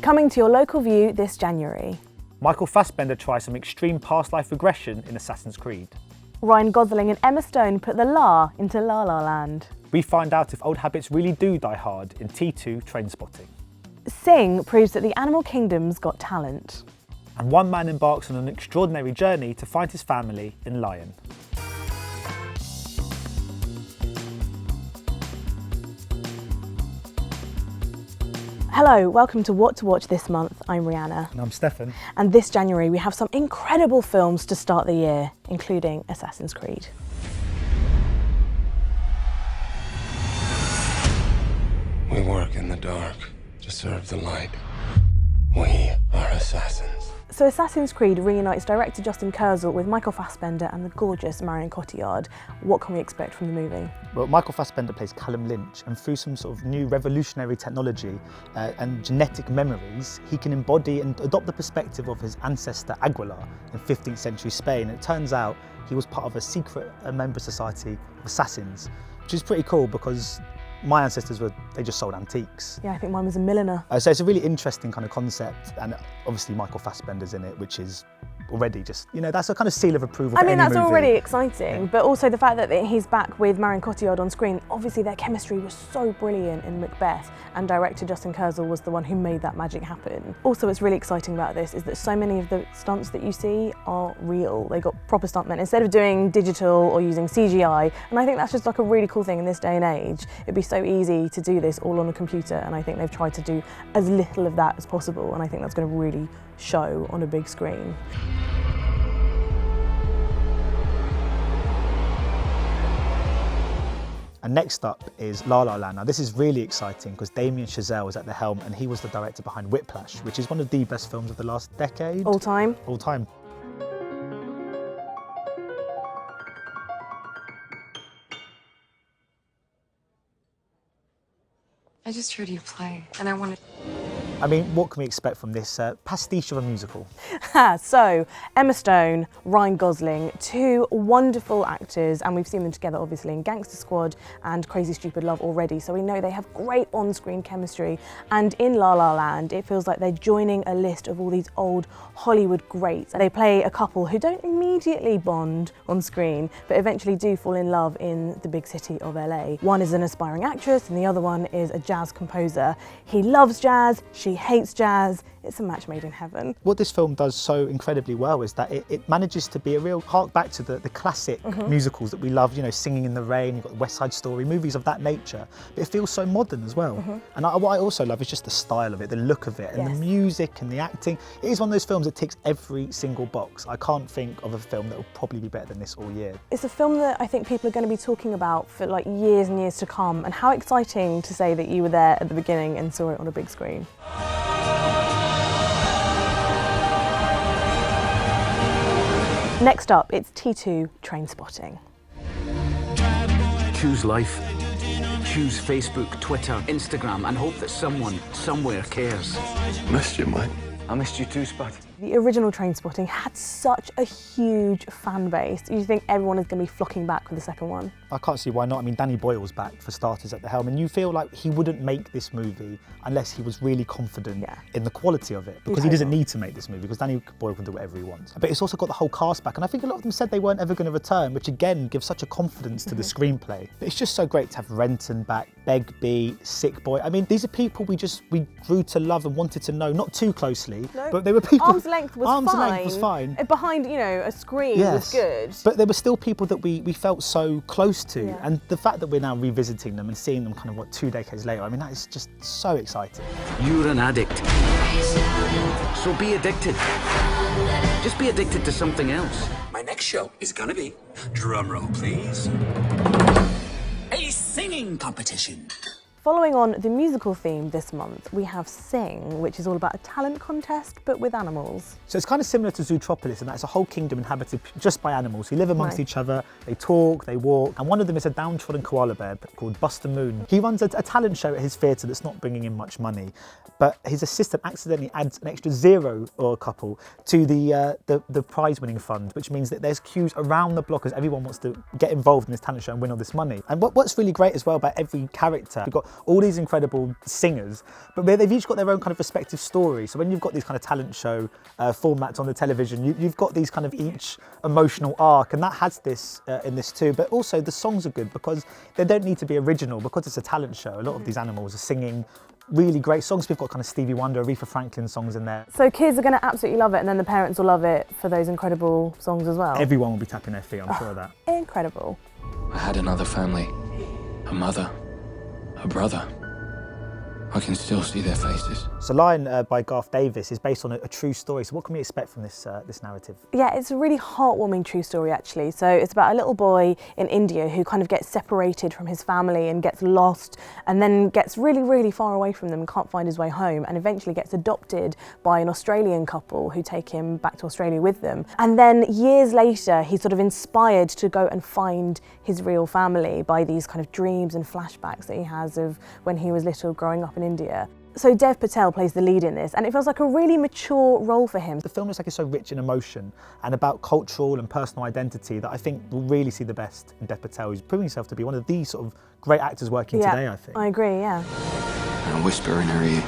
Coming to your local view this January. Michael Fassbender tries some extreme past life regression in Assassin's Creed. Ryan Gosling and Emma Stone put the La into La La Land. We find out if old habits really do die hard in T2 Trainspotting. Sing proves that the animal kingdom's got talent. And one man embarks on an extraordinary journey to find his family in Lion. Hello, welcome to What to Watch this month. I'm Rihanna. And I'm Stefan. And this January we have some incredible films to start the year, including Assassin's Creed. We work in the dark to serve the light. We are assassins. So Assassin's Creed reunites director Justin Kurzel with Michael Fassbender and the gorgeous Marion Cotillard. What can we expect from the movie? Well, Michael Fassbender plays Callum Lynch, and through some sort of new revolutionary technology and genetic memories, he can embody and adopt the perspective of his ancestor Aguilar in 15th century Spain. And it turns out he was part of a secret member society of assassins, which is pretty cool because my ancestors they just sold antiques. Yeah, I think mine was a milliner. So it's a really interesting kind of concept, and obviously Michael Fassbender's in it, which is already just, you know, that's a kind of seal of approval for any that's movie. already exciting, but also the fact that he's back with Marion Cotillard on screen, obviously their chemistry was so brilliant in Macbeth, and director Justin Kurzel was the one who made that magic happen. Also, what's really exciting about this is that so many of the stunts that you see are real. They got proper stuntmen instead of doing digital or using CGI, and I think that's just like a really cool thing in this day and age. It'd be so easy to do this all on a computer, and I think they've tried to do as little of that as possible, and I think that's going to really show on a big screen. And next up is La La Land. Now this is really exciting because Damien Chazelle is at the helm, and he was the director behind Whiplash, which is one of the best films of the last decade. All time? All time. I just heard you play, and I wanted... I mean, what can we expect from this pastiche of a musical? So, Emma Stone, Ryan Gosling, two wonderful actors, and we've seen them together obviously in Gangster Squad and Crazy Stupid Love already, so we know they have great on-screen chemistry, and in La La Land it feels like they're joining a list of all these old Hollywood greats. They play a couple who don't immediately bond on screen, but eventually do fall in love in the big city of LA. One is an aspiring actress and the other one is a jazz composer. He loves jazz, she hates jazz. It's a match made in heaven. What this film does so incredibly well is that it manages to be a real hark back to the classic musicals that we love, you know, Singing in the Rain, you've got the West Side Story, movies of that nature, but it feels so modern as well. And what I also love is just the style of it, the look of it, and the music and the acting. It is one of those films that ticks every single box. I can't think of a film that will probably be better than this all year. It's a film that I think people are going to be talking about for like years and years to come, and how exciting to say that you were there at the beginning and saw it on a big screen. Next up, it's T2 Trainspotting. Choose life. Choose Facebook, Twitter, Instagram, and hope that someone, somewhere cares. Missed you, mate. I missed you too, Spud. The original Trainspotting had such a huge fan base. Do you think everyone is going to be flocking back for the second one? I can't see why not. I mean, Danny Boyle's back for starters at the helm, and you feel like he wouldn't make this movie unless he was really confident in the quality of it, because he doesn't need to make this movie, because Danny Boyle can do whatever he wants. But it's also got the whole cast back, and I think a lot of them said they weren't ever going to return, which again gives such a confidence to the screenplay. But it's just so great to have Renton back, Begbie, Sick Boy. I mean, these are people we grew to love and wanted to know, not too closely, but they were people... Arm's length was fine. Behind, you know, a screen was good. But there were still people that we felt so close to, and the fact that we're now revisiting them and seeing them kind of, 2 decades later, I mean, that is just so exciting. You're an addict. So be addicted. Just be addicted to something else. My next show is gonna be, drumroll please, a singing competition. Following on the musical theme this month, we have Sing, which is all about a talent contest, but with animals. So it's kind of similar to Zootropolis, and that's a whole kingdom inhabited just by animals who live amongst each other, they talk, they walk, and one of them is a downtrodden koala bear called Buster Moon. He runs a talent show at his theatre that's not bringing in much money, but his assistant accidentally adds an extra zero or a couple to the prize-winning fund, which means that there's queues around the block as everyone wants to get involved in this talent show and win all this money. And what's really great as well about every character, we've got all these incredible singers, but they've each got their own kind of respective story. So when you've got these kind of talent show formats on the television, you've got these kind of each emotional arc, and that has this in this too. But also the songs are good because they don't need to be original, because it's a talent show. A lot of these animals are singing really great songs. We've got kind of Stevie Wonder, Aretha Franklin songs in there. So kids are going to absolutely love it, and then the parents will love it for those incredible songs as well. Everyone will be tapping their feet, I'm sure of that. Incredible. I had another family, a mother, a brother. I can still see their faces. So Lion by Garth Davis is based on a true story. So what can we expect from this this narrative? Yeah, it's a really heartwarming true story actually. So it's about a little boy in India who kind of gets separated from his family and gets lost, and then gets really, really far away from them and can't find his way home, and eventually gets adopted by an Australian couple who take him back to Australia with them. And then years later, he's sort of inspired to go and find his real family by these kind of dreams and flashbacks that he has of when he was little growing up in India. So Dev Patel plays the lead in this, and it feels like a really mature role for him. The film looks like it's so rich in emotion and about cultural and personal identity that I think we'll really see the best in Dev Patel. He's proving himself to be one of the sort of great actors working today, I think. I agree, yeah. And a whisper in her ear.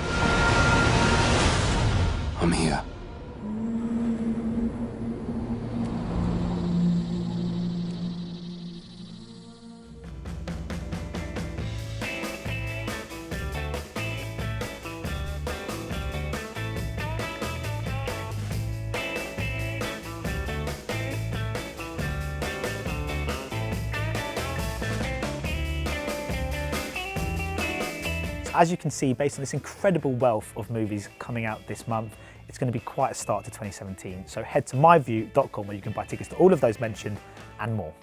I'm here. As you can see, based on this incredible wealth of movies coming out this month, it's going to be quite a start to 2017. So head to myview.com where you can buy tickets to all of those mentioned and more.